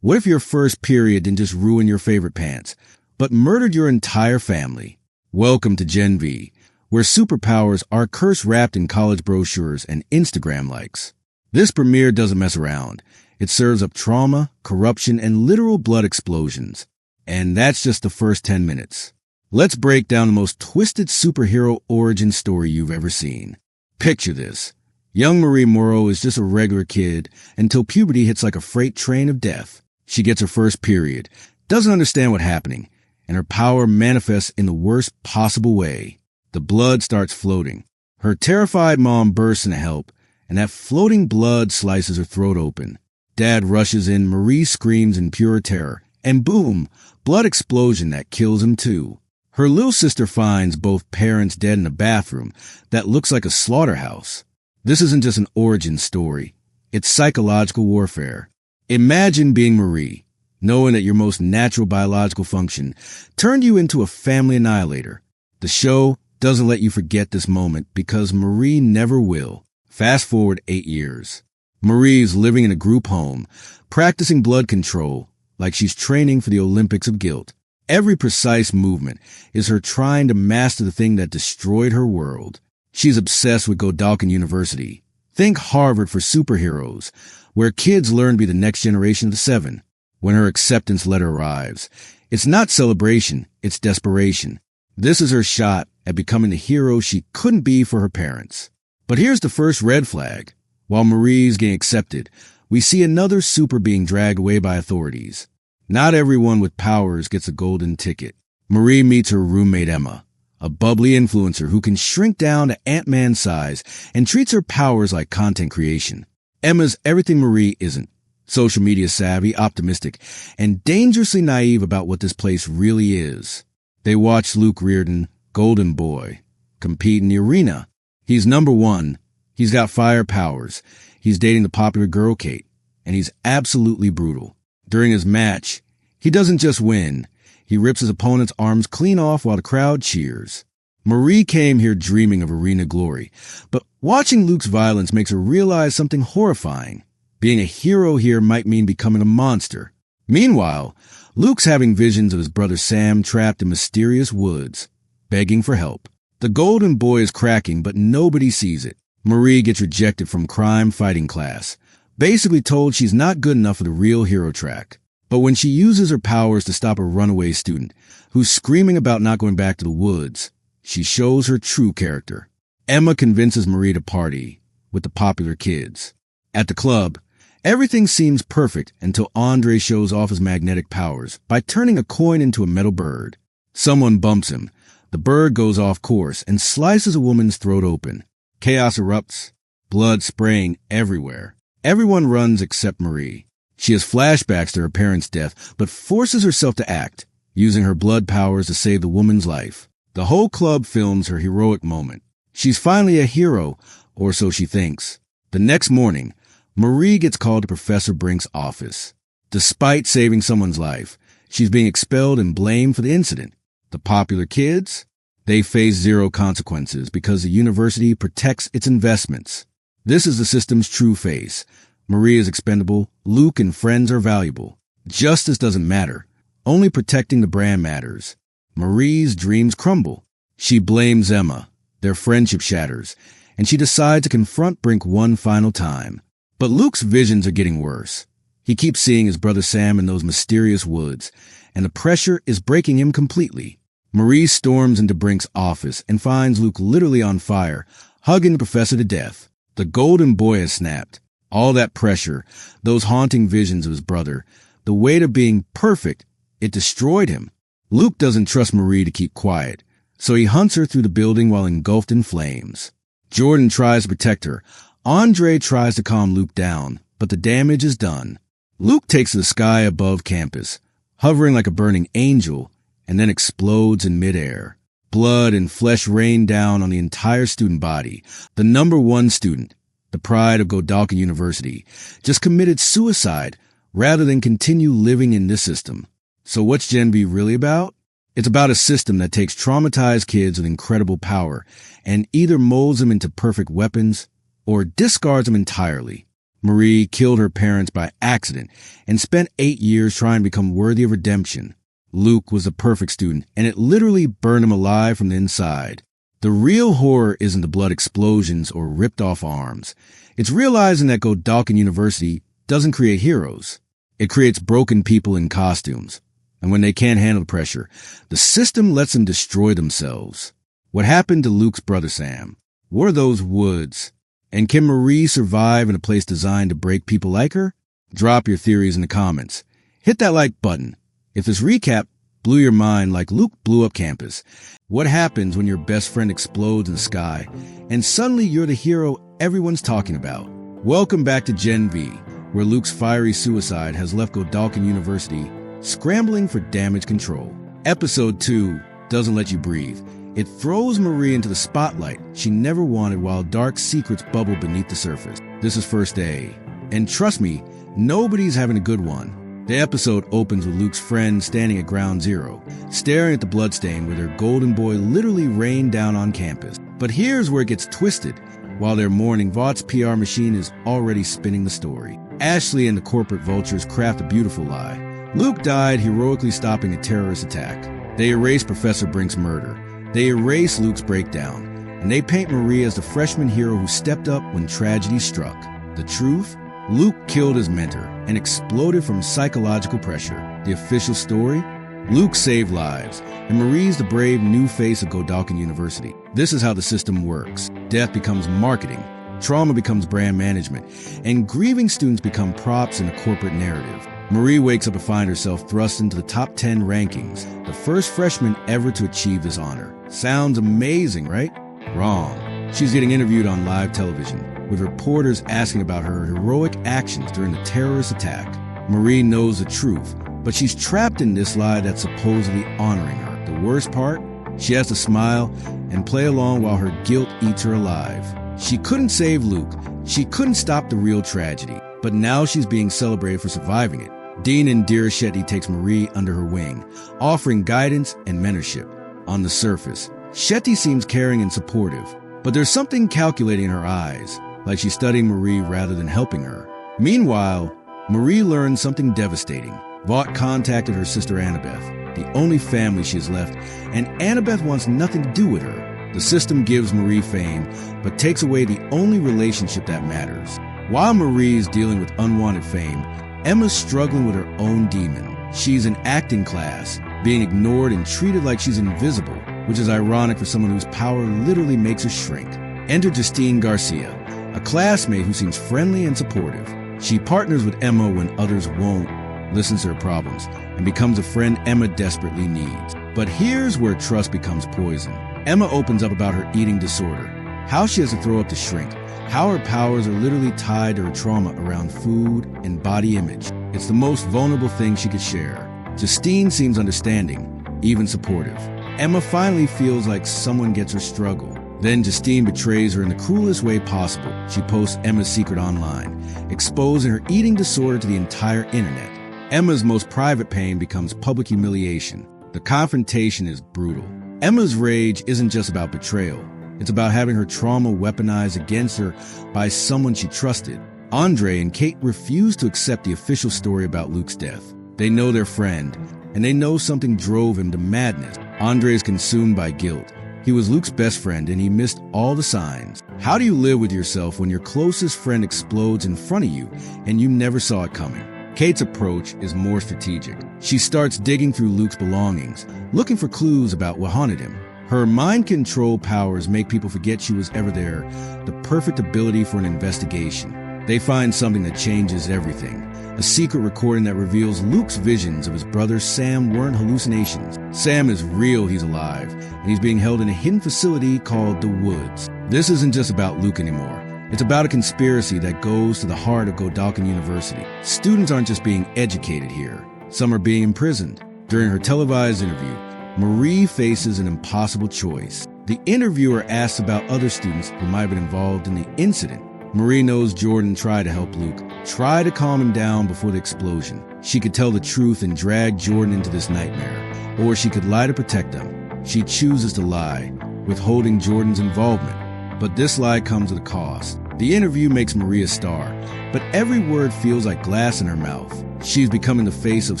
What if your first period didn't just ruin your favorite pants, but murdered your entire family? Welcome to Gen V, where superpowers are curse wrapped in college brochures and Instagram likes. This premiere doesn't mess around. It serves up trauma, corruption, and literal blood explosions. And that's just the first 10 minutes. Let's break down the most twisted superhero origin story you've ever seen. Picture this. Young Moreau is just a regular kid until puberty hits like a freight train of death. She gets her first period, doesn't understand what's happening, and her power manifests in the worst possible way. The blood starts floating. Her terrified mom bursts in to help, and that floating blood slices her throat open. Dad rushes in, Marie screams in pure terror, and boom, blood explosion that kills him too. Her little sister finds both parents dead in a bathroom that looks like a slaughterhouse. This isn't just an origin story. It's psychological warfare. Imagine being Marie, knowing that your most natural biological function turned you into a family annihilator. The show doesn't let you forget this moment because Marie never will. Fast forward 8 years. Marie's living in a group home, practicing blood control like she's training for the Olympics of guilt. Every precise movement is her trying to master the thing that destroyed her world. She's obsessed with Godolkin University. Think Harvard for superheroes, where kids learn to be the next generation of the seven. When her acceptance letter arrives, it's not celebration, it's desperation. This is her shot at becoming the hero she couldn't be for her parents. But here's the first red flag. While Marie's getting accepted, we see another super being dragged away by authorities. Not everyone with powers gets a golden ticket. Marie meets her roommate Emma, a bubbly influencer who can shrink down to Ant-Man size and treats her powers like content creation. Emma's everything Marie isn't. Social media savvy, optimistic, and dangerously naive about what this place really is. They watch Luke Reardon, Golden Boy, compete in the arena. He's number one. He's got fire powers. He's dating the popular girl Kate, and he's absolutely brutal. During his match, he doesn't just win. He rips his opponent's arms clean off while the crowd cheers. Marie came here dreaming of arena glory, but watching Luke's violence makes her realize something horrifying. Being a hero here might mean becoming a monster. Meanwhile, Luke's having visions of his brother Sam trapped in mysterious woods, begging for help. The Golden Boy is cracking, but nobody sees it. Marie gets rejected from crime fighting class, basically told she's not good enough for the real hero track. But when she uses her powers to stop a runaway student who's screaming about not going back to the woods, she shows her true character. Emma convinces Marie to party with the popular kids. At the club, everything seems perfect until Andre shows off his magnetic powers by turning a coin into a metal bird. Someone bumps him. The bird goes off course and slices a woman's throat open. Chaos erupts, blood spraying everywhere. Everyone runs except Marie. She has flashbacks to her parents' death, but forces herself to act, using her blood powers to save the woman's life. The whole club films her heroic moment. She's finally a hero, or so she thinks. The next morning, Marie gets called to Professor Brink's office. Despite saving someone's life, she's being expelled and blamed for the incident. The popular kids? They face zero consequences because the university protects its investments. This is the system's true face. Marie is expendable, Luke and friends are valuable. Justice doesn't matter. Only protecting the brand matters. Marie's dreams crumble. She blames Emma. Their friendship shatters, and she decides to confront Brink one final time. But Luke's visions are getting worse. He keeps seeing his brother Sam in those mysterious woods, and the pressure is breaking him completely. Marie storms into Brink's office and finds Luke literally on fire, hugging the professor to death. The Golden Boy has snapped. All that pressure, those haunting visions of his brother, the weight of being perfect, it destroyed him. Luke doesn't trust Marie to keep quiet, so he hunts her through the building while engulfed in flames. Jordan tries to protect her. Andre tries to calm Luke down, but the damage is done. Luke takes to the sky above campus, hovering like a burning angel, and then explodes in midair. Blood and flesh rain down on the entire student body. The number one student, the pride of Godolkin University, just committed suicide rather than continue living in this system. So what's Gen V really about? It's about a system that takes traumatized kids with incredible power and either molds them into perfect weapons or discards them entirely. Marie killed her parents by accident and spent 8 years trying to become worthy of redemption. Luke was a perfect student, and it literally burned him alive from the inside. The real horror isn't the blood explosions or ripped-off arms. It's realizing that Godolkin University doesn't create heroes. It creates broken people in costumes. And when they can't handle the pressure, the system lets them destroy themselves. What happened to Luke's brother Sam? What are those woods? And can Marie survive in a place designed to break people like her? Drop your theories in the comments. Hit that like button. If this recap blew your mind like Luke blew up campus, what happens when your best friend explodes in the sky and suddenly you're the hero everyone's talking about? Welcome back to Gen V, where Luke's fiery suicide has left Godolkin University scrambling for damage control. Episode 2 doesn't let you breathe. It throws Marie into the spotlight she never wanted while dark secrets bubble beneath the surface. This is first day, and trust me, nobody's having a good one. The episode opens with Luke's friend standing at ground zero, staring at the bloodstain where their golden boy literally rained down on campus. But here's where it gets twisted. While they're mourning, Vaught's PR machine is already spinning the story. Ashley and the corporate vultures craft a beautiful lie. Luke died heroically stopping a terrorist attack. They erase Professor Brink's murder. They erase Luke's breakdown. And they paint Marie as the freshman hero who stepped up when tragedy struck. The truth? Luke killed his mentor and exploded from psychological pressure. The official story? Luke saved lives, and Marie's the brave new face of Godolkin University. This is how the system works. Death becomes marketing, trauma becomes brand management, and grieving students become props in a corporate narrative. Marie wakes up to find herself thrust into the top 10 rankings, the first freshman ever to achieve this honor. Sounds amazing, right? Wrong. She's getting interviewed on live television, with reporters asking about her heroic actions during the terrorist attack. Marie knows the truth, but she's trapped in this lie that's supposedly honoring her. The worst part? She has to smile and play along while her guilt eats her alive. She couldn't save Luke. She couldn't stop the real tragedy. But now she's being celebrated for surviving it. Dean Indira Shetty takes Marie under her wing, offering guidance and mentorship. On the surface, Shetty seems caring and supportive, but there's something calculating in her eyes, like she's studying Marie rather than helping her. Meanwhile, Marie learns something devastating. Vought contacted her sister Annabeth, the only family she has left, and Annabeth wants nothing to do with her. The system gives Marie fame, but takes away the only relationship that matters. While Marie's dealing with unwanted fame, Emma's struggling with her own demon. She's in acting class, being ignored and treated like she's invisible, which is ironic for someone whose power literally makes her shrink. Enter Justine Garcia, a classmate who seems friendly and supportive. She partners with Emma when others won't, listens to her problems, and becomes a friend Emma desperately needs. But here's where trust becomes poison. Emma opens up about her eating disorder, how she has to throw up to shrink, how her powers are literally tied to her trauma around food and body image. It's the most vulnerable thing she could share. Justine seems understanding, even supportive. Emma finally feels like someone gets her struggle. Then Justine betrays her in the cruelest way possible. She posts Emma's secret online, exposing her eating disorder to the entire internet. Emma's most private pain becomes public humiliation. The confrontation is brutal. Emma's rage isn't just about betrayal. It's about having her trauma weaponized against her by someone she trusted. Andre and Kate refuse to accept the official story about Luke's death. They know their friend, and they know something drove him to madness. Andre is consumed by guilt. He was Luke's best friend, and he missed all the signs. How do you live with yourself when your closest friend explodes in front of you, and you never saw it coming? Kate's approach is more strategic. She starts digging through Luke's belongings, looking for clues about what haunted him. Her mind control powers make people forget she was ever there, the perfect ability for an investigation. They find something that changes everything. A secret recording that reveals Luke's visions of his brother Sam weren't hallucinations. Sam is real, he's alive, and he's being held in a hidden facility called the Woods. This isn't just about Luke anymore. It's about a conspiracy that goes to the heart of Godolkin University. Students aren't just being educated here. Some are being imprisoned. During her televised interview, Marie faces an impossible choice. The interviewer asks about other students who might have been involved in the incident. Marie knows Jordan tried to help Luke, tried to calm him down before the explosion. She could tell the truth and drag Jordan into this nightmare, or she could lie to protect them. She chooses to lie, withholding Jordan's involvement. But this lie comes at a cost. The interview makes Marie a star, but every word feels like glass in her mouth. She's becoming the face of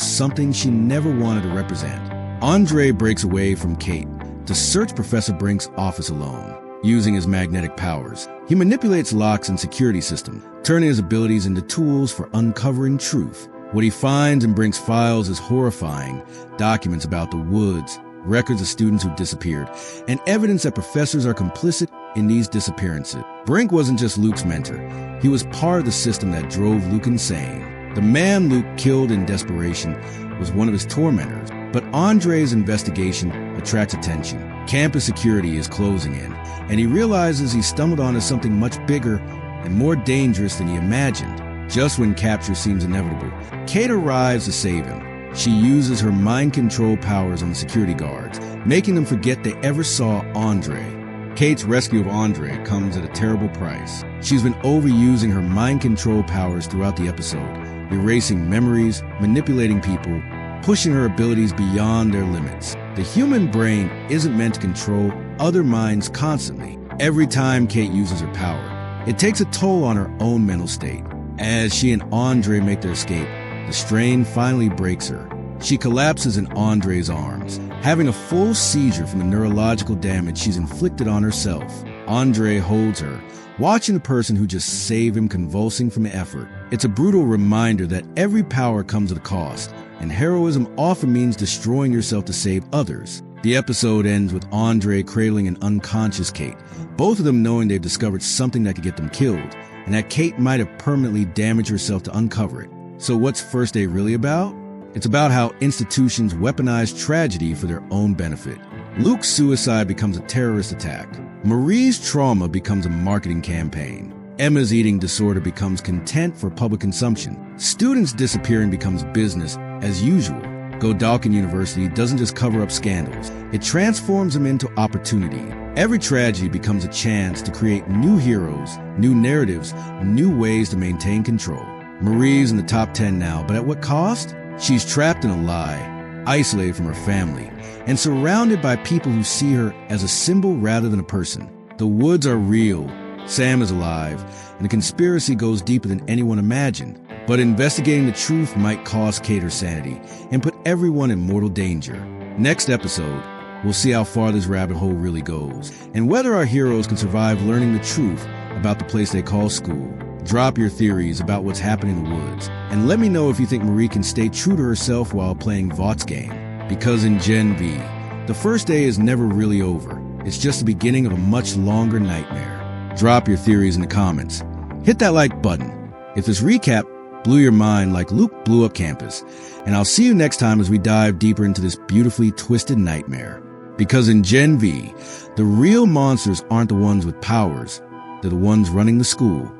something she never wanted to represent. Andre breaks away from Kate to search Professor Brink's office alone. Using his magnetic powers, he manipulates locks and security systems, turning his abilities into tools for uncovering truth. What he finds in Brink's files is horrifying: documents about the woods, records of students who disappeared, and evidence that professors are complicit in these disappearances. Brink wasn't just Luke's mentor. He was part of the system that drove Luke insane. The man Luke killed in desperation was one of his tormentors. But Andre's investigation attracts attention. Campus security is closing in, and he realizes he stumbled onto something much bigger and more dangerous than he imagined. Just when capture seems inevitable, Kate arrives to save him. She uses her mind control powers on the security guards, making them forget they ever saw Andre. Kate's rescue of Andre comes at a terrible price. She's been overusing her mind control powers throughout the episode, erasing memories, manipulating people, pushing her abilities beyond their limits. The human brain isn't meant to control other minds constantly. Every time Kate uses her power, it takes a toll on her own mental state. As she and Andre make their escape, the strain finally breaks her. She collapses in Andre's arms, having a full seizure from the neurological damage she's inflicted on herself. Andre holds her, watching the person who just saved him convulsing from the effort. It's a brutal reminder that every power comes at a cost, and heroism often means destroying yourself to save others. The episode ends with Andre cradling an unconscious Kate, both of them knowing they've discovered something that could get them killed, and that Kate might have permanently damaged herself to uncover it. So what's First Day really about? It's about how institutions weaponize tragedy for their own benefit. Luke's suicide becomes a terrorist attack. Marie's trauma becomes a marketing campaign. Emma's eating disorder becomes content for public consumption. Students disappearing becomes business as usual. Godolkin University doesn't just cover up scandals, it transforms them into opportunity. Every tragedy becomes a chance to create new heroes, new narratives, new ways to maintain control. Marie's in the top 10 now, but at what cost? She's trapped in a lie, isolated from her family, and surrounded by people who see her as a symbol rather than a person. The woods are real, Sam is alive, and the conspiracy goes deeper than anyone imagined. But investigating the truth might cost Kate her sanity and put everyone in mortal danger. Next episode, we'll see how far this rabbit hole really goes, and whether our heroes can survive learning the truth about the place they call school. Drop your theories about what's happening in the woods, and let me know if you think Marie can stay true to herself while playing Vaught's game. Because in Gen V, the first day is never really over. It's just the beginning of a much longer nightmare. Drop your theories in the comments. Hit that like button if this recap blew your mind like Luke blew up campus. And I'll see you next time as we dive deeper into this beautifully twisted nightmare. Because in Gen V, the real monsters aren't the ones with powers, they're the ones running the school.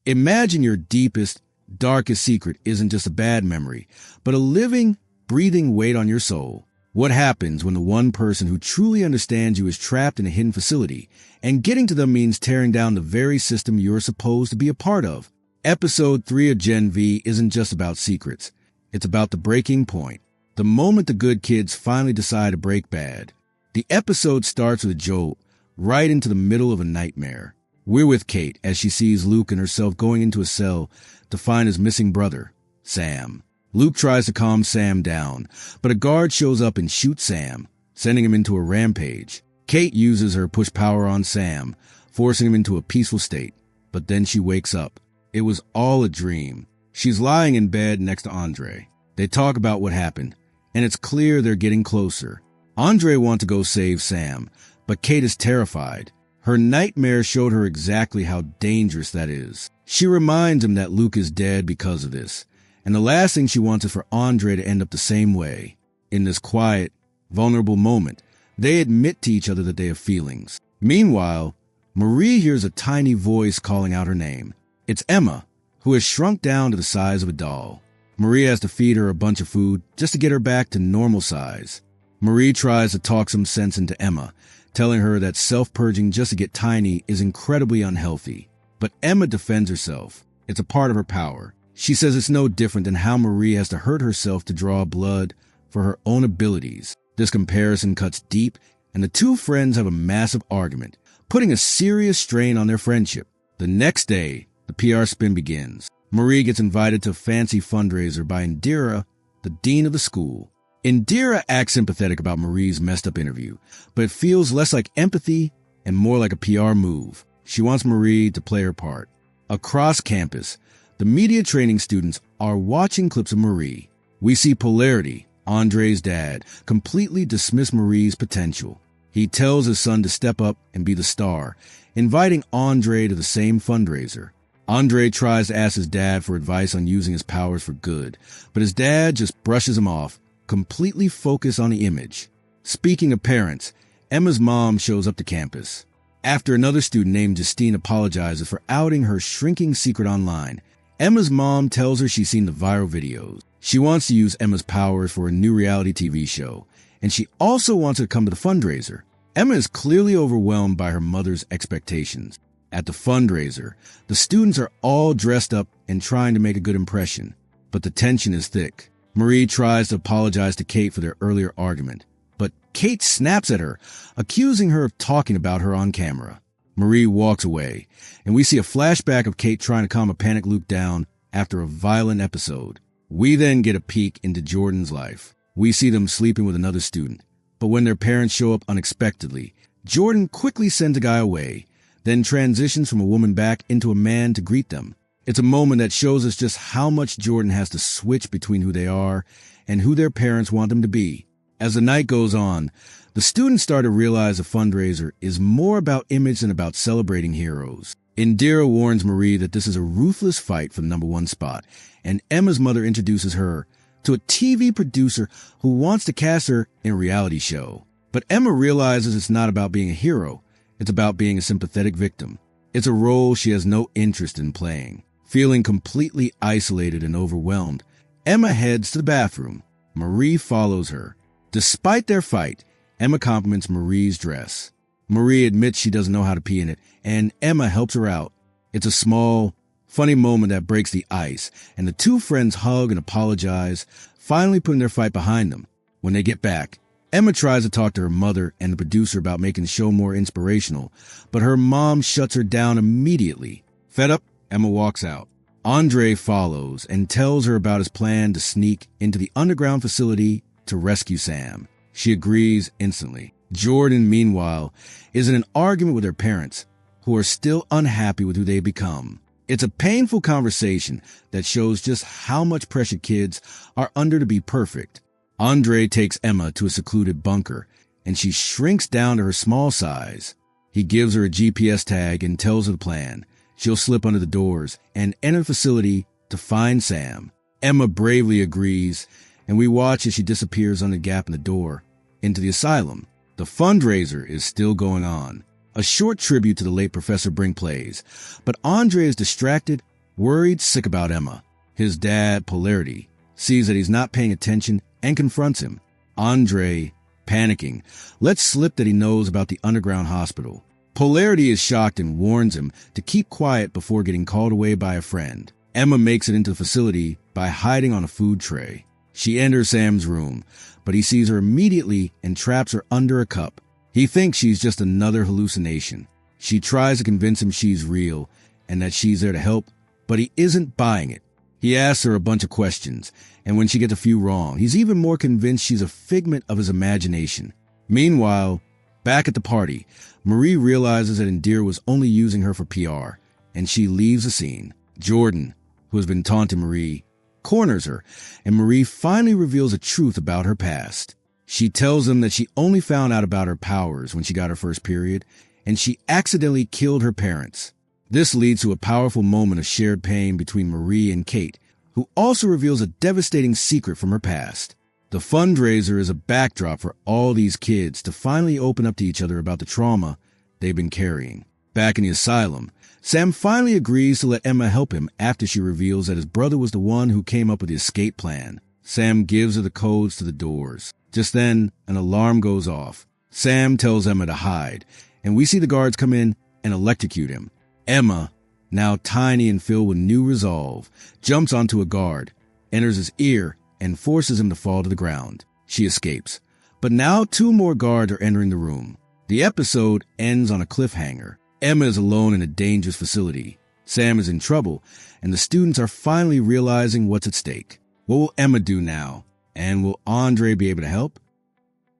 Imagine your deepest, darkest secret isn't just a bad memory, but a living, breathing weight on your soul. What happens when the one person who truly understands you is trapped in a hidden facility, and getting to them means tearing down the very system you're supposed to be a part of? Episode 3 of Gen V isn't just about secrets. It's about the breaking point, the moment the good kids finally decide to break bad. The episode starts with a jolt, right into the middle of a nightmare. We're with Kate as she sees Luke and herself going into a cell to find his missing brother, Sam. Luke tries to calm Sam down, but a guard shows up and shoots Sam, sending him into a rampage. Kate uses her push power on Sam, forcing him into a peaceful state, but then she wakes up. It was all a dream. She's lying in bed next to Andre. They talk about what happened, and it's clear they're getting closer. Andre wants to go save Sam, but Kate is terrified. Her nightmare showed her exactly how dangerous that is. She reminds him that Luke is dead because of this, and the last thing she wants is for Andre to end up the same way. In this quiet, vulnerable moment, they admit to each other that they have feelings. Meanwhile, Marie hears a tiny voice calling out her name. It's Emma, who has shrunk down to the size of a doll. Marie has to feed her a bunch of food just to get her back to normal size. Marie tries to talk some sense into Emma, telling her that self-purging just to get tiny is incredibly unhealthy. But Emma defends herself. It's a part of her power. She says it's no different than how Marie has to hurt herself to draw blood for her own abilities. This comparison cuts deep, and the two friends have a massive argument. putting a serious strain on their friendship. The next day, the PR spin begins. Marie gets invited to a fancy fundraiser by Indira, the dean of the school. Indira acts sympathetic about Marie's messed up interview, but it feels less like empathy and more like a PR move. She wants Marie to play her part. Across campus, the media training students are watching clips of Marie. We see Polarity, Andre's dad, completely dismiss Marie's potential. He tells his son to step up and be the star, inviting Andre to the same fundraiser. Andre tries to ask his dad for advice on using his powers for good, but his dad just brushes him off, completely focused on the image. Speaking of parents, Emma's mom shows up to campus. After another student named Justine apologizes for outing her shrinking secret online, Emma's mom tells her she's seen the viral videos. She wants to use Emma's powers for a new reality TV show, and she also wants her to come to the fundraiser. Emma is clearly overwhelmed by her mother's expectations. At the fundraiser, the students are all dressed up and trying to make a good impression, but the tension is thick. Marie tries to apologize to Kate for their earlier argument, but Kate snaps at her, accusing her of talking about her on camera. Marie walks away, and we see a flashback of Kate trying to calm a panicked Luke down after a violent episode. We then get a peek into Jordan's life. We see them sleeping with another student, but when their parents show up unexpectedly, Jordan quickly sends a guy away, then transitions from a woman back into a man to greet them. It's a moment that shows us just how much Jordan has to switch between who they are and who their parents want them to be. As the night goes on, the students start to realize the fundraiser is more about image than about celebrating heroes. Indira warns Marie that this is a ruthless fight for the #1 spot, and Emma's mother introduces her to a TV producer who wants to cast her in a reality show. But Emma realizes it's not about being a hero, it's about being a sympathetic victim. It's a role she has no interest in playing. Feeling completely isolated and overwhelmed, Emma heads to the bathroom. Marie follows her. Despite their fight, Emma compliments Marie's dress. Marie admits she doesn't know how to pee in it, and Emma helps her out. It's a small, funny moment that breaks the ice, and the two friends hug and apologize, finally putting their fight behind them. When they get back, Emma tries to talk to her mother and the producer about making the show more inspirational, but her mom shuts her down immediately. Fed up, Emma walks out. Andre follows and tells her about his plan to sneak into the underground facility to rescue Sam. She agrees instantly. Jordan, meanwhile, is in an argument with her parents, who are still unhappy with who they've become. It's a painful conversation that shows just how much pressure kids are under to be perfect. Andre takes Emma to a secluded bunker, and she shrinks down to her small size. He gives her a GPS tag and tells her the plan. She'll slip under the doors and enter the facility to find Sam. Emma bravely agrees, and we watch as she disappears under the gap in the door into the asylum. The fundraiser is still going on. A short tribute to the late Professor Brink plays, but Andre is distracted, worried, sick about Emma. His dad, Polarity, sees that he's not paying attention and confronts him. Andre, panicking, lets slip that he knows about the underground hospital. Polarity is shocked and warns him to keep quiet before getting called away by a friend. Emma makes it into the facility by hiding on a food tray. She enters Sam's room, but he sees her immediately and traps her under a cup. He thinks she's just another hallucination. She tries to convince him she's real and that she's there to help, but he isn't buying it. He asks her a bunch of questions, and when she gets a few wrong, he's even more convinced she's a figment of his imagination. Meanwhile, back at the party, Marie realizes that Indira was only using her for PR, and she leaves the scene. Jordan, who has been taunting Marie, corners her, and Marie finally reveals the truth about her past. She tells him that she only found out about her powers when she got her first period, and she accidentally killed her parents. This leads to a powerful moment of shared pain between Marie and Kate, who also reveals a devastating secret from her past. The fundraiser is a backdrop for all these kids to finally open up to each other about the trauma they've been carrying. Back in the asylum, Sam finally agrees to let Emma help him after she reveals that his brother was the one who came up with the escape plan. Sam gives her the codes to the doors. Just then, an alarm goes off. Sam tells Emma to hide, and we see the guards come in and electrocute him. Emma, now tiny and filled with new resolve, jumps onto a guard, enters his ear, and forces him to fall to the ground. She escapes. But now 2 more guards are entering the room. The episode ends on a cliffhanger. Emma is alone in a dangerous facility. Sam is in trouble, and the students are finally realizing what's at stake. What will Emma do now? And will Andre be able to help?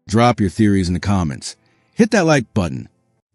Drop your theories in the comments. Hit that like button.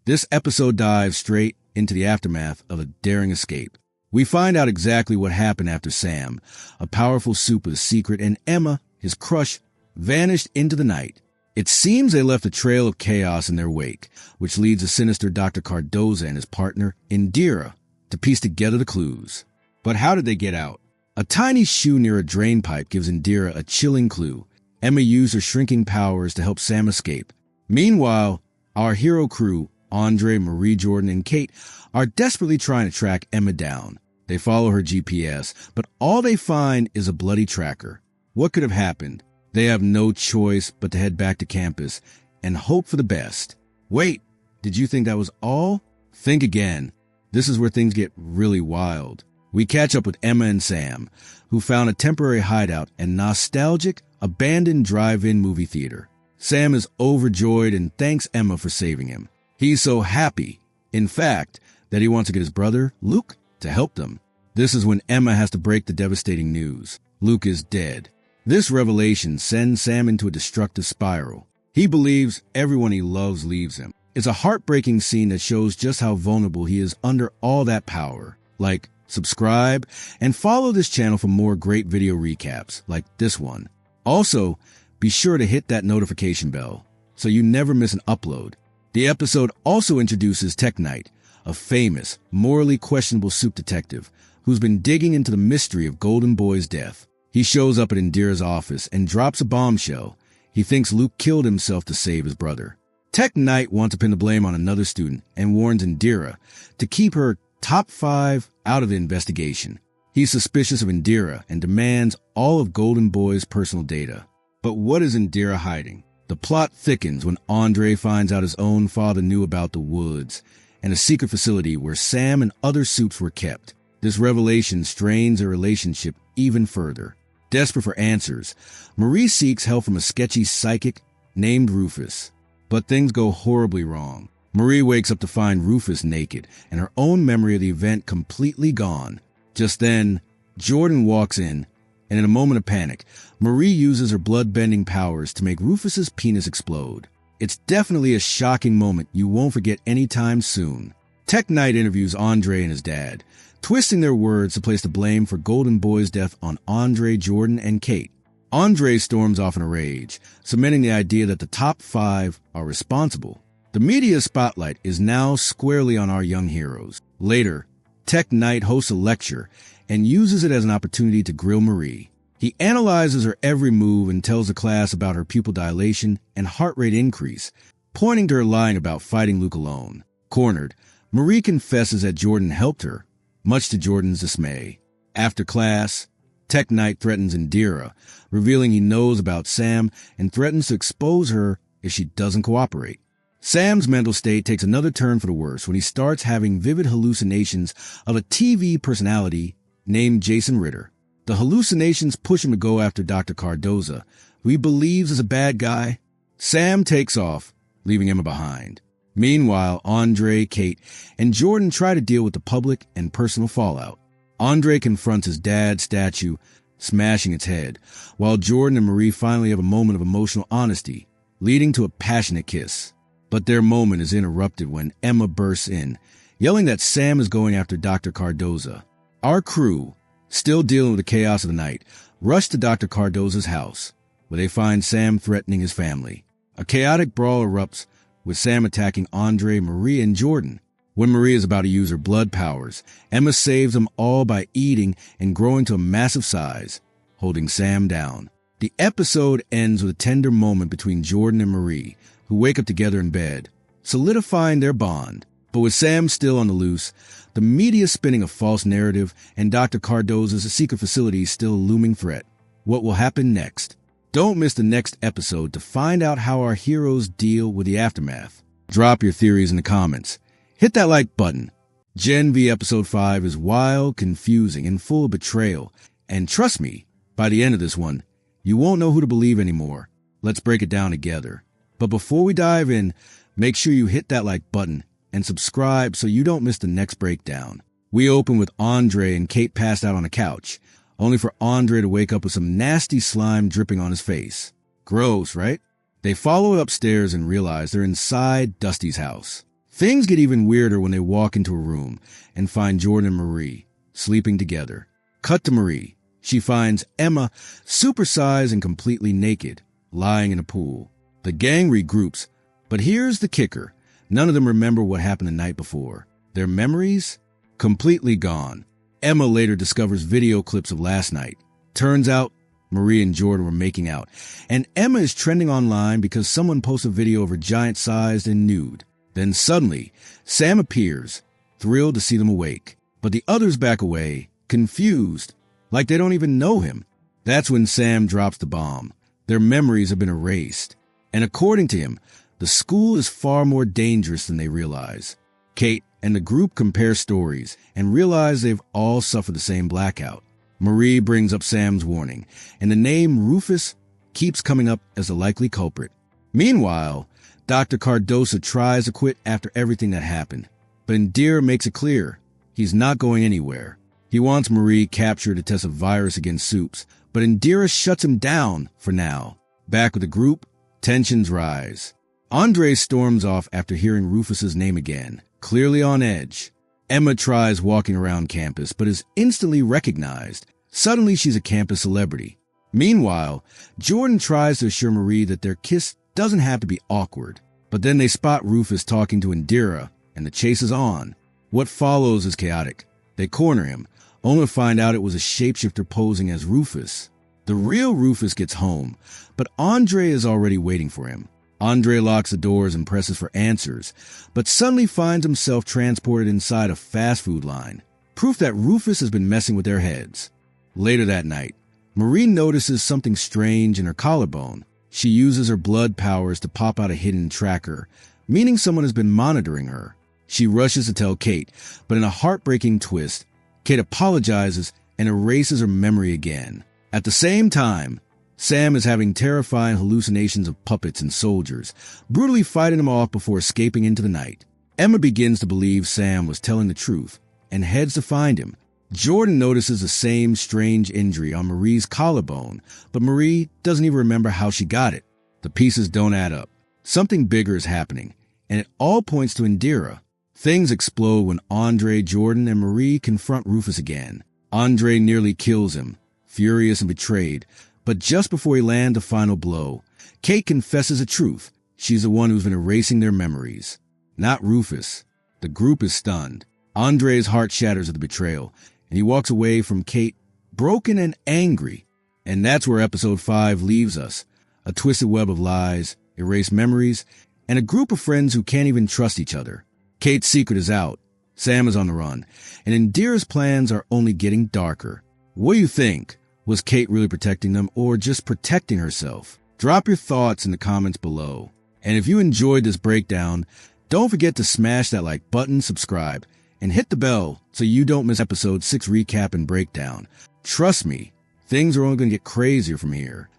This episode dives straight into the aftermath of a daring escape. We find out exactly what happened after Sam, a powerful supe with a secret, and Emma, his crush, vanished into the night. It seems they left a trail of chaos in their wake, which leads the sinister Dr. Cardoza and his partner, Indira, to piece together the clues. But how did they get out? A tiny shoe near a drain pipe gives Indira a chilling clue. Emma used her shrinking powers to help Sam escape. Meanwhile, our hero crew, Andre, Marie, Jordan, and Kate, are desperately trying to track Emma down. They follow her GPS, but all they find is a bloody tracker. What could have happened? They have no choice but to head back to campus and hope for the best. Wait, did you think that was all? Think again. This is where things get really wild. We catch up with Emma and Sam, who found a temporary hideout and nostalgic, abandoned drive-in movie theater. Sam is overjoyed and thanks Emma for saving him. He's so happy, in fact, that he wants to get his brother, Luke, to help them. This is when Emma has to break the devastating news. Luke is dead. This revelation sends Sam into a destructive spiral. He believes everyone he loves leaves him. It's a heartbreaking scene that shows just how vulnerable he is under all that power. Like, subscribe, and follow this channel for more great video recaps like this one. Also, be sure to hit that notification bell so you never miss an upload. The episode also introduces Tech Knight, a famous, morally questionable supe detective who's been digging into the mystery of Golden Boy's death. He shows up at Indira's office and drops a bombshell. He thinks Luke killed himself to save his brother. Tech Knight wants to pin the blame on another student and warns Indira to keep her top 5 out of the investigation. He's suspicious of Indira and demands all of Golden Boy's personal data. But what is Indira hiding? The plot thickens when Andre finds out his own father knew about the woods and a secret facility where Sam and other supes were kept. This revelation strains their relationship even further. Desperate for answers, Marie seeks help from a sketchy psychic named Rufus. But things go horribly wrong. Marie wakes up to find Rufus naked and her own memory of the event completely gone. Just then, Jordan walks in, and in a moment of panic, Marie uses her blood-bending powers to make Rufus's penis explode. It's definitely a shocking moment you won't forget anytime soon. Tech Knight interviews Andre and his dad, twisting their words to place the blame for Golden Boy's death on Andre, Jordan, and Kate. Andre storms off in a rage, cementing the idea that the top 5 are responsible. The media spotlight is now squarely on our young heroes. Later, Tech Knight hosts a lecture and uses it as an opportunity to grill Marie. He analyzes her every move and tells the class about her pupil dilation and heart rate increase, pointing to her lying about fighting Luke alone. Cornered, Marie confesses that Jordan helped her, much to Jordan's dismay. After class, Tech Knight threatens Indira, revealing he knows about Sam and threatens to expose her if she doesn't cooperate. Sam's mental state takes another turn for the worse when he starts having vivid hallucinations of a TV personality named Jason Ritter. The hallucinations push him to go after Dr. Cardoza, who he believes is a bad guy. Sam takes off, leaving Emma behind. Meanwhile, Andre, Kate, and Jordan try to deal with the public and personal fallout. Andre confronts his dad's statue, smashing its head, while Jordan and Marie finally have a moment of emotional honesty, leading to a passionate kiss. But their moment is interrupted when Emma bursts in, yelling that Sam is going after Dr. Cardoza. Our crew, still dealing with the chaos of the night, rush to Dr. Cardoza's house, where they find Sam threatening his family. A chaotic brawl erupts, with Sam attacking Andre, Marie, and Jordan. When Marie is about to use her blood powers, Emma saves them all by eating and growing to a massive size, holding Sam down. The episode ends with a tender moment between Jordan and Marie, who wake up together in bed, solidifying their bond. But with Sam still on the loose, the media spinning a false narrative, and Dr. Cardoza's secret facility still a looming threat. What will happen next? Don't miss the next episode to find out how our heroes deal with the aftermath. Drop your theories in the comments. Hit that like button. Gen V Episode 5 is wild, confusing, and full of betrayal. And trust me, by the end of this one, you won't know who to believe anymore. Let's break it down together. But before we dive in, Make sure you hit that like button and subscribe so you don't miss the next breakdown. We open with Andre and Kate passed out on a couch, only for Andre to wake up with some nasty slime dripping on his face. Gross, right? They follow it upstairs and realize they're inside Dusty's house. Things get even weirder when they walk into a room and find Jordan and Marie sleeping together. Cut to Marie. She finds Emma supersized and completely naked, lying in a pool. The gang regroups, but here's the kicker. None of them remember what happened the night before. Their memories? Completely gone. Emma later discovers video clips of last night. Turns out Marie and Jordan were making out, and Emma is trending online because someone posted a video of her giant-sized and nude. Then suddenly, Sam appears, thrilled to see them awake. But the others back away, confused, like they don't even know him. That's when Sam drops the bomb. Their memories have been erased. And according to him, the school is far more dangerous than they realize. Kate and the group compare stories and realize they've all suffered the same blackout. Marie brings up Sam's warning, and the name Rufus keeps coming up as a likely culprit. Meanwhile, Dr. Cardosa tries to quit after everything that happened, but Indira makes it clear he's not going anywhere. He wants Marie captured to test a virus against Soups, but Indira shuts him down for now. Back with the group, tensions rise. Andre storms off after hearing Rufus's name again, clearly on edge. Emma tries walking around campus, but is instantly recognized. Suddenly, she's a campus celebrity. Meanwhile, Jordan tries to assure Marie that their kiss doesn't have to be awkward. But then they spot Rufus talking to Indira, and the chase is on. What follows is chaotic. They corner him, only to find out it was a shapeshifter posing as Rufus. The real Rufus gets home, but Andre is already waiting for him. Andre locks the doors and presses for answers, but suddenly finds himself transported inside a fast food line. Proof that Rufus has been messing with their heads. Later that night, Marie notices something strange in her collarbone. She uses her blood powers to pop out a hidden tracker, meaning someone has been monitoring her. She rushes to tell Kate, but in a heartbreaking twist, Kate apologizes and erases her memory again. At the same time, Sam is having terrifying hallucinations of puppets and soldiers, brutally fighting them off before escaping into the night. Emma begins to believe Sam was telling the truth and heads to find him. Jordan notices the same strange injury on Marie's collarbone, but Marie doesn't even remember how she got it. The pieces don't add up. Something bigger is happening, and it all points to Indira. Things explode when Andre, Jordan, and Marie confront Rufus again. Andre nearly kills him, furious and betrayed, but just before he lands the final blow, Kate confesses the truth. She's the one who's been erasing their memories. Not Rufus. The group is stunned. Andre's heart shatters at the betrayal, and he walks away from Kate, broken and angry. And that's where episode 5 leaves us. A twisted web of lies, erased memories, and a group of friends who can't even trust each other. Kate's secret is out. Sam is on the run, and Indira's plans are only getting darker. What do you think? Was Kate really protecting them or just protecting herself? Drop your thoughts in the comments below. And if you enjoyed this breakdown, don't forget to smash that like button, subscribe, and hit the bell so you don't miss episode 6 recap and breakdown. Trust me, things are only going to get crazier from here.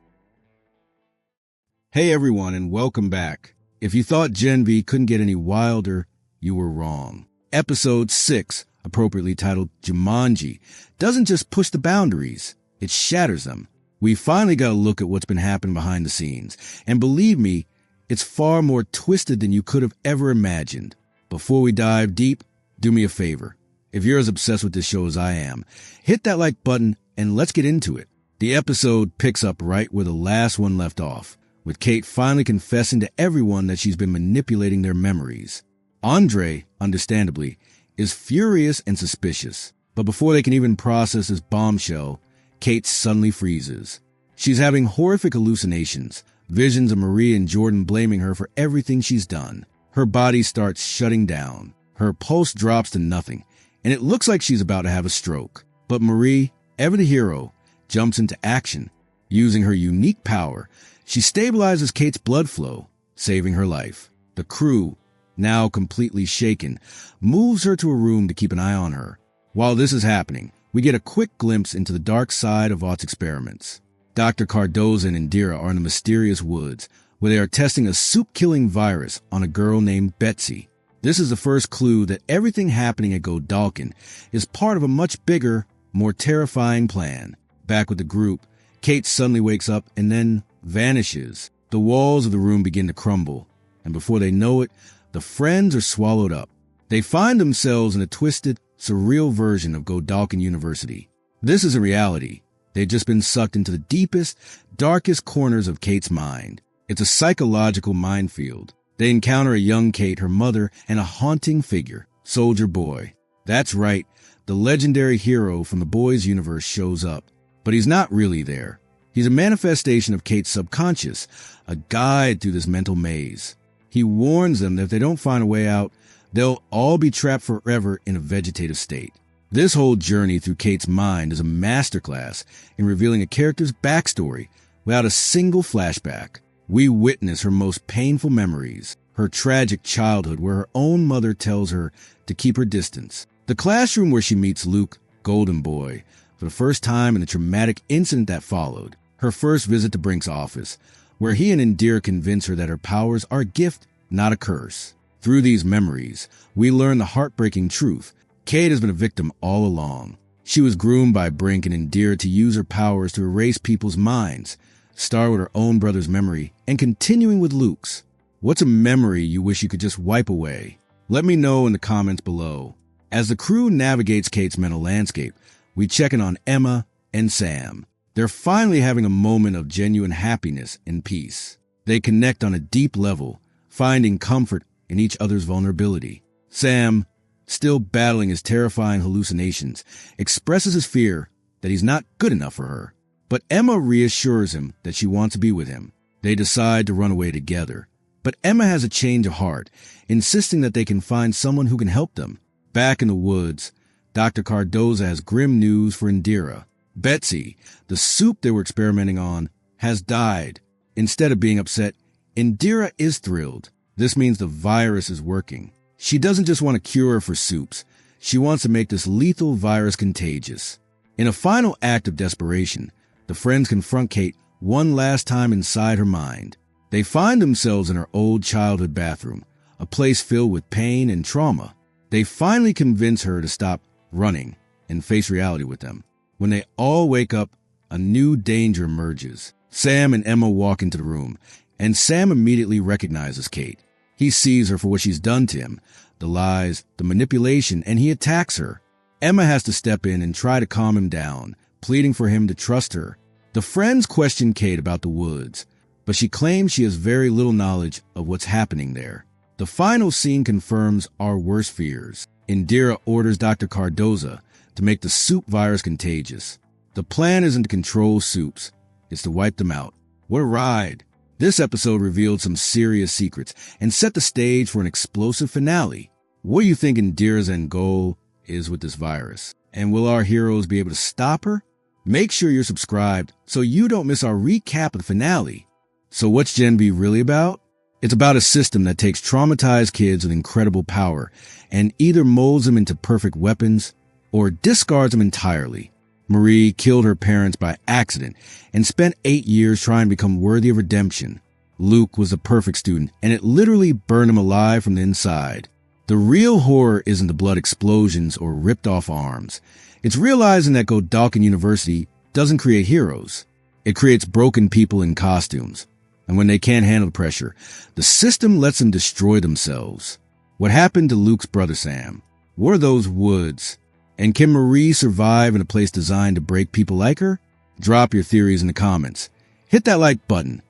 Hey everyone, and welcome back. If you thought Gen V couldn't get any wilder, you were wrong. Episode 6, appropriately titled Jumanji, doesn't just push the boundaries. It shatters them. We finally got a look at what's been happening behind the scenes. And believe me, it's far more twisted than you could have ever imagined. Before we dive deep, do me a favor. If you're as obsessed with this show as I am, hit that like button and let's get into it. The episode picks up right where the last one left off, with Kate finally confessing to everyone that she's been manipulating their memories. Andre, understandably, is furious and suspicious. But before they can even process this bombshell, Kate suddenly freezes. She's having horrific hallucinations, visions of Marie and Jordan blaming her for everything she's done. Her body starts shutting down. Her pulse drops to nothing, and it looks like she's about to have a stroke. But Marie, ever the hero, jumps into action. Using her unique power, she stabilizes Kate's blood flow, saving her life. The crew, now completely shaken, moves her to a room to keep an eye on her. While this is happening, we get a quick glimpse into the dark side of Vaught's experiments. Dr. Cardoza and Indira are in the mysterious woods, where they are testing a soup-killing virus on a girl named Betsy. This is the first clue that everything happening at Godolkin is part of a much bigger, more terrifying plan. Back with the group, Kate suddenly wakes up and then vanishes. The walls of the room begin to crumble, and before they know it, the friends are swallowed up. They find themselves in a twisted, surreal version of Godolkin University. This isn't reality. They've just been sucked into the deepest, darkest corners of Kate's mind. It's a psychological minefield. They encounter a young Kate, her mother, and a haunting figure, Soldier Boy. That's right, the legendary hero from the boys' universe shows up. But he's not really there. He's a manifestation of Kate's subconscious, a guide through this mental maze. He warns them that if they don't find a way out, they'll all be trapped forever in a vegetative state. This whole journey through Kate's mind is a masterclass in revealing a character's backstory without a single flashback. We witness her most painful memories, her tragic childhood where her own mother tells her to keep her distance, the classroom where she meets Luke, Golden Boy, for the first time, and the traumatic incident that followed, her first visit to Brink's office, where he and Indira convince her that her powers are a gift, not a curse. Through these memories, we learn the heartbreaking truth. Kate has been a victim all along. She was groomed by Brink and Indira to use her powers to erase people's minds, start with her own brother's memory, and continuing with Luke's. What's a memory you wish you could just wipe away? Let me know in the comments below. As the crew navigates Kate's mental landscape, we check in on Emma and Sam. They're finally having a moment of genuine happiness and peace. They connect on a deep level, finding comfort in each other's vulnerability. Sam, still battling his terrifying hallucinations, expresses his fear that he's not good enough for her. But Emma reassures him that she wants to be with him. They decide to run away together. But Emma has a change of heart, insisting that they can find someone who can help them. Back in the woods, Dr. Cardoza has grim news for Indira. Betsy, the soup they were experimenting on, has died. Instead of being upset, Indira is thrilled. This means the virus is working. She doesn't just want a cure for soups. She wants to make this lethal virus contagious. In a final act of desperation, the friends confront Kate one last time inside her mind. They find themselves in her old childhood bathroom, a place filled with pain and trauma. They finally convince her to stop running and face reality with them. When they all wake up, a new danger emerges. Sam and Emma walk into the room, and Sam immediately recognizes Kate. He sees her for what she's done to him, the lies, the manipulation, and he attacks her. Emma has to step in and try to calm him down, pleading for him to trust her. The friends question Kate about the woods, but she claims she has very little knowledge of what's happening there. The final scene confirms our worst fears. Indira orders Dr. Cardoza to make the soup virus contagious. The plan isn't to control soups, it's to wipe them out. What a ride! This episode revealed some serious secrets and set the stage for an explosive finale. What do you think Indira's end goal is with this virus? And will our heroes be able to stop her? Make sure you're subscribed so you don't miss our recap of the finale. So what's Gen V really about? It's about a system that takes traumatized kids with incredible power and either molds them into perfect weapons or discards them entirely. Marie killed her parents by accident and spent 8 years trying to become worthy of redemption. Luke was a perfect student, and it literally burned him alive from the inside. The real horror isn't the blood explosions or ripped-off arms. It's realizing that Godolkin University doesn't create heroes. It creates broken people in costumes. And when they can't handle the pressure, the system lets them destroy themselves. What happened to Luke's brother Sam? What are those woods? And can Marie survive in a place designed to break people like her? Drop your theories in the comments. Hit that like button.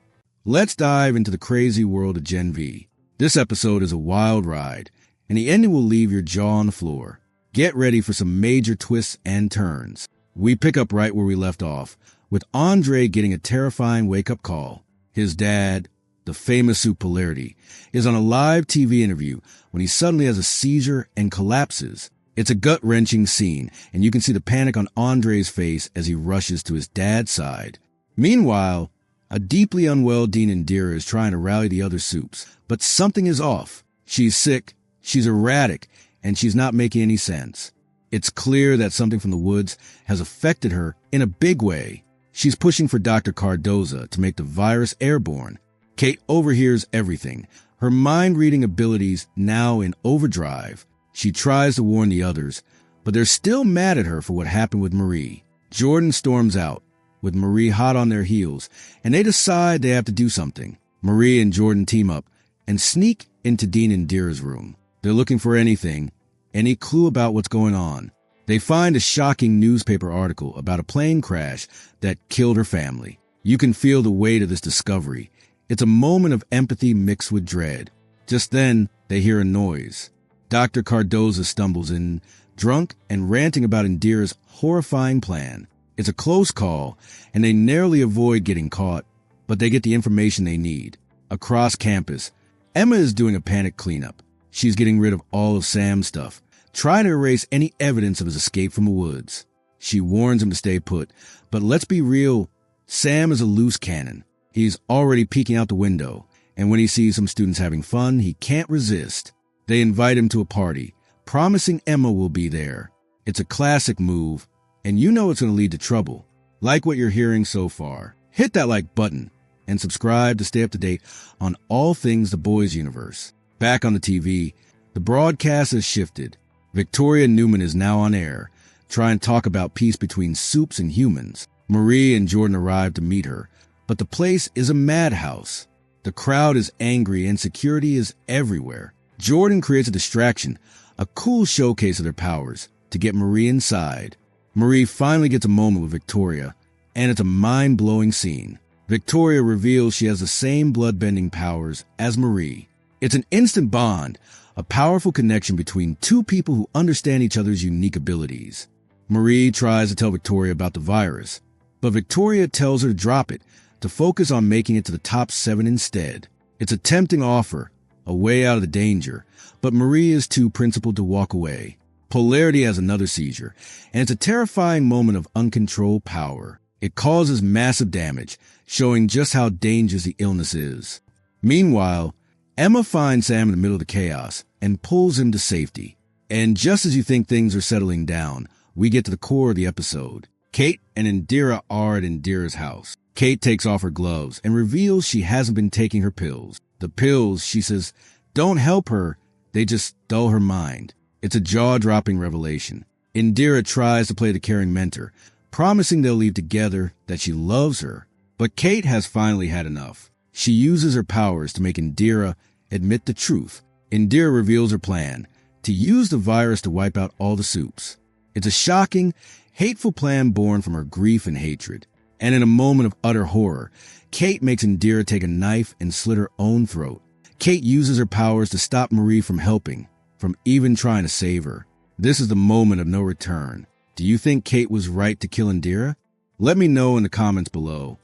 Let's dive into the crazy world of Gen V. This episode is a wild ride, and the ending will leave your jaw on the floor. Get ready for some major twists and turns. We pick up right where we left off, with Andre getting a terrifying wake-up call. His dad, the famous Soup Polarity, is on a live TV interview when he suddenly has a seizure and collapses. It's a gut-wrenching scene, and you can see the panic on Andre's face as he rushes to his dad's side. Meanwhile, a deeply unwell Dean Indira is trying to rally the other soups, but something is off. She's sick, she's erratic, and she's not making any sense. It's clear that something from the woods has affected her in a big way. She's pushing for Dr. Cardoza to make the virus airborne. Kate overhears everything, her mind-reading abilities now in overdrive. She tries to warn the others, but they're still mad at her for what happened with Marie. Jordan storms out, with Marie hot on their heels, and they decide they have to do something. Marie and Jordan team up and sneak into Dean and Indira's room. They're looking for anything, any clue about what's going on. They find a shocking newspaper article about a plane crash that killed her family. You can feel the weight of this discovery. It's a moment of empathy mixed with dread. Just then, they hear a noise. Dr. Cardoza stumbles in, drunk and ranting about Indira's horrifying plan. It's a close call, and they narrowly avoid getting caught, but they get the information they need. Across campus, Emma is doing a panic cleanup. She's getting rid of all of Sam's stuff, trying to erase any evidence of his escape from the woods. She warns him to stay put, but let's be real, Sam is a loose cannon. He's already peeking out the window, and when he sees some students having fun, he can't resist. They invite him to a party, promising Emma will be there. It's a classic move, and you know it's going to lead to trouble. Like what you're hearing so far, hit that like button and subscribe to stay up to date on all things the boys universe. Back on the TV, the broadcast has shifted. Victoria Newman is now on air, trying to talk about peace between soups and humans. Marie and Jordan arrive to meet her, but the place is a madhouse. The crowd is angry and security is everywhere. Jordan creates a distraction, a cool showcase of their powers, to get Marie inside. Marie finally gets a moment with Victoria, and it's a mind-blowing scene. Victoria reveals she has the same blood-bending powers as Marie. It's an instant bond, a powerful connection between two people who understand each other's unique abilities. Marie tries to tell Victoria about the virus, but Victoria tells her to drop it, to focus on making it to the top 7 instead. It's a tempting offer, a way out of the danger, but Marie is too principled to walk away. Polarity has another seizure, and it's a terrifying moment of uncontrolled power. It causes massive damage, showing just how dangerous the illness is. Meanwhile, Emma finds Sam in the middle of the chaos and pulls him to safety. And just as you think things are settling down, we get to the core of the episode. Kate and Indira are at Indira's house. Kate takes off her gloves and reveals she hasn't been taking her pills. The pills, she says, don't help her, they just dull her mind. It's a jaw-dropping revelation. Indira tries to play the caring mentor, promising they'll leave together, that she loves her. But Kate has finally had enough. She uses her powers to make Indira admit the truth. Indira reveals her plan, to use the virus to wipe out all the soups. It's a shocking, hateful plan born from her grief and hatred. And in a moment of utter horror, Kate makes Indira take a knife and slit her own throat. Kate uses her powers to stop Marie from helping, from even trying to save her. This is the moment of no return. Do you think Kate was right to kill Indira? Let me know in the comments below.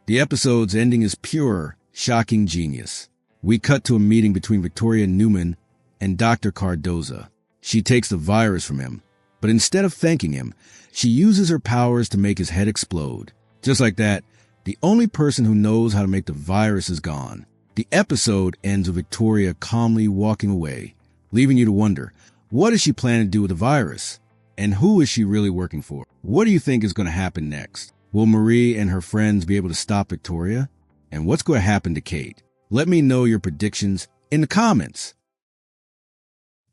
The episode's ending is pure, shocking genius. We cut to a meeting between Victoria Newman and Dr. Cardoza. She takes the virus from him, but instead of thanking him, she uses her powers to make his head explode. Just like that, the only person who knows how to make the virus is gone. The episode ends with Victoria calmly walking away, leaving you to wonder, what does she plan to do with the virus? And who is she really working for? What do you think is going to happen next? Will Marie and her friends be able to stop Victoria? And what's going to happen to Kate? Let me know your predictions in the comments.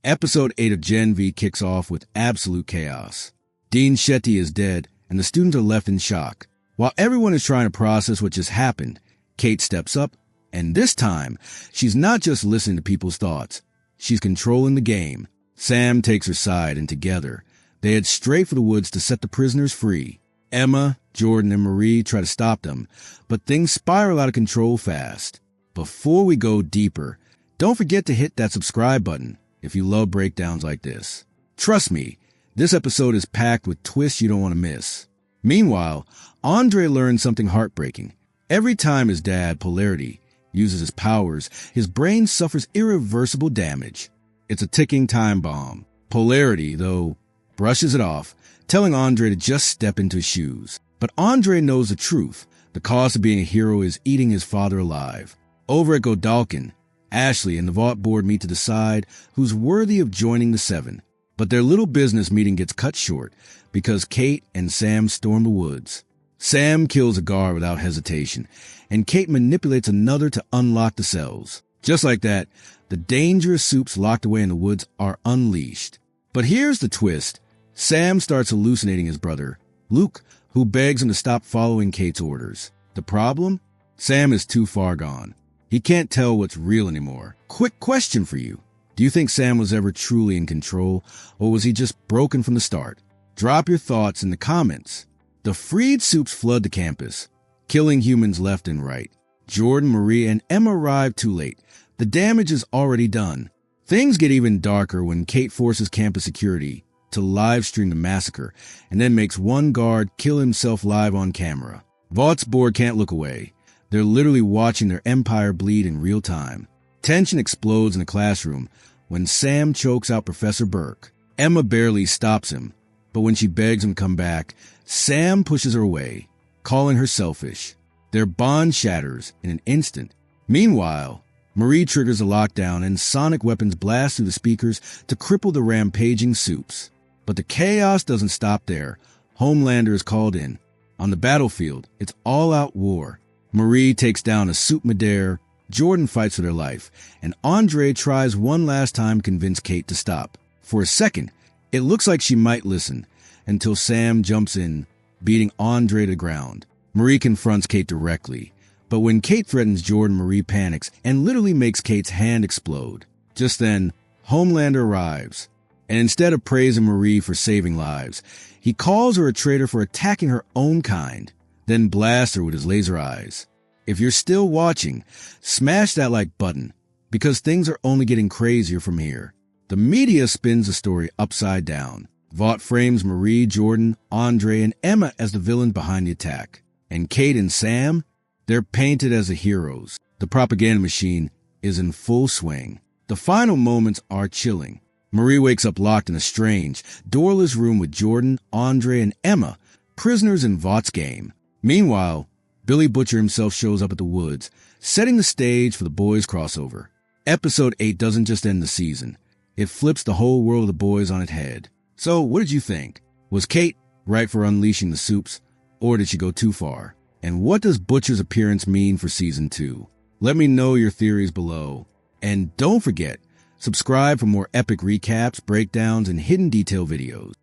Episode 8 of Gen V kicks off with absolute chaos. Dean Shetty is dead, and the students are left in shock. While everyone is trying to process what just happened, Kate steps up, and this time, she's not just listening to people's thoughts. She's controlling the game. Sam takes her side, and together, they head straight for the woods to set the prisoners free. Emma, Jordan, and Marie try to stop them, but things spiral out of control fast. Before we go deeper, don't forget to hit that subscribe button if you love breakdowns like this. Trust me, this episode is packed with twists you don't want to miss. Meanwhile, Andre learns something heartbreaking. Every time his dad, Polarity, uses his powers, his brain suffers irreversible damage. It's a ticking time bomb. Polarity, though, brushes it off, telling Andre to just step into his shoes. But Andre knows the truth. The cost of being a hero is eating his father alive. Over at Godolkin, Ashley and the Vought board meet to decide who's worthy of joining the 7. But their little business meeting gets cut short because Kate and Sam storm the woods. Sam kills a guard without hesitation, and Kate manipulates another to unlock the cells. Just like that, the dangerous soups locked away in the woods are unleashed. But here's the twist. Sam starts hallucinating his brother, Luke, who begs him to stop following Kate's orders. The problem? Sam is too far gone. He can't tell what's real anymore. Quick question for you. Do you think Sam was ever truly in control, or was he just broken from the start? Drop your thoughts in the comments. The freed soups flood the campus, killing humans left and right. Jordan, Marie, and Emma arrive too late. The damage is already done. Things get even darker when Kate forces campus security to live stream the massacre and then makes one guard kill himself live on camera. Vaught's board can't look away. They're literally watching their empire bleed in real time. Tension explodes in the classroom when Sam chokes out Professor Burke. Emma barely stops him, but when she begs him to come back, Sam pushes her away, calling her selfish. Their bond shatters in an instant. Meanwhile, Marie triggers a lockdown and sonic weapons blast through the speakers to cripple the rampaging soups. But the chaos doesn't stop there. Homelander is called in. On the battlefield, it's all-out war. Marie takes down a soup Madare, Jordan fights for their life, and Andre tries one last time to convince Kate to stop. For a second, it looks like she might listen, until Sam jumps in, beating Andre to the ground. Marie confronts Kate directly, but when Kate threatens Jordan, Marie panics and literally makes Kate's hand explode. Just then, Homelander arrives, and instead of praising Marie for saving lives, he calls her a traitor for attacking her own kind, then blasts her with his laser eyes. If you're still watching, smash that like button, because things are only getting crazier from here. The media spins the story upside down. Vought frames Marie, Jordan, Andre, and Emma as the villains behind the attack. And Kate and Sam, they're painted as the heroes. The propaganda machine is in full swing. The final moments are chilling. Marie wakes up locked in a strange, doorless room with Jordan, Andre, and Emma, prisoners in Vaught's game. Meanwhile, Billy Butcher himself shows up at the woods, setting the stage for the boys' crossover. Episode 8 doesn't just end the season. It flips the whole world of the boys on its head. So, what did you think? Was Kate right for unleashing the soups, or did she go too far? And what does Butcher's appearance mean for Season 2? Let me know your theories below. And don't forget, subscribe for more epic recaps, breakdowns, and hidden detail videos.